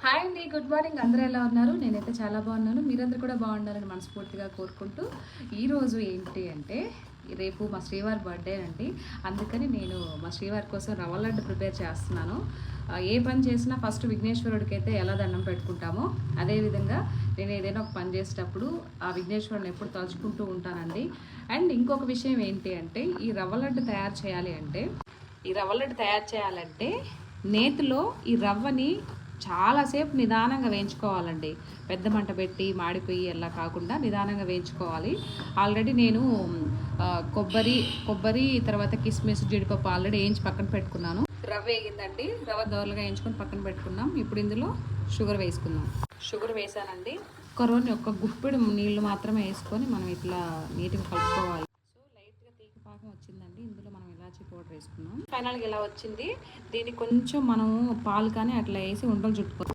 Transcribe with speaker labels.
Speaker 1: Hi అండి, good morning. అందరూ ఎలా ఉన్నారు? నేనైతే చాలా బాగున్నాను. మీరందరూ కూడా బాగున్నారని మనస్ఫూర్తిగా కోరుకుంటూ ఈరోజు ఏంటి అంటే రేపు మా శ్రీవారి బర్త్డే అండి. అందుకని నేను మా శ్రీవారి కోసం రవ్వ లడ్డు ప్రిపేర్ చేస్తున్నాను. ఏ పని చేసినా ఫస్ట్ విఘ్నేశ్వరుడికి అయితే ఎలా దండం పెట్టుకుంటామో అదేవిధంగా నేను ఏదైనా ఒక పని చేసేటప్పుడు ఆ విఘ్నేశ్వరుని ఎప్పుడు తలుచుకుంటూ ఉంటానండి. అండ్ ఇంకొక విషయం ఏంటి అంటే ఈ రవ్వ లడ్డు తయారు చేయాలంటే నేతిలో ఈ రవ్వని చాలాసేపు నిదానంగా వేయించుకోవాలండి. పెద్ద మంట పెట్టి మాడిపోయి అలా కాకుండా నిదానంగా వేయించుకోవాలి. ఆల్రెడీ నేను కొబ్బరి తర్వాత కిస్మిస్ జీడిపప్పు ఆల్రెడీ వేయించి పక్కన పెట్టుకున్నాను. రవ్వ వేగిందండి, రవ్వ దోరలుగా వేయించుకొని పక్కన పెట్టుకున్నాం. ఇప్పుడు ఇందులో షుగర్ వేసుకుందాం. షుగర్ వేసానండి. ఒక గుప్పెడు నీళ్ళు మాత్రమే వేసుకొని మనం ఇట్లా నీట్గా కలుపుకోవాలి. పాకం వచ్చిందండి. ఇందులో మనం ఇలాచీ పౌడర్ వేసుకున్నాం. ఫైనల్గా ఇలా వచ్చింది. దీన్ని కొంచెం మనము పాలు కానీ అట్లా వేసి ఉండలు చుట్టుకోవాలి.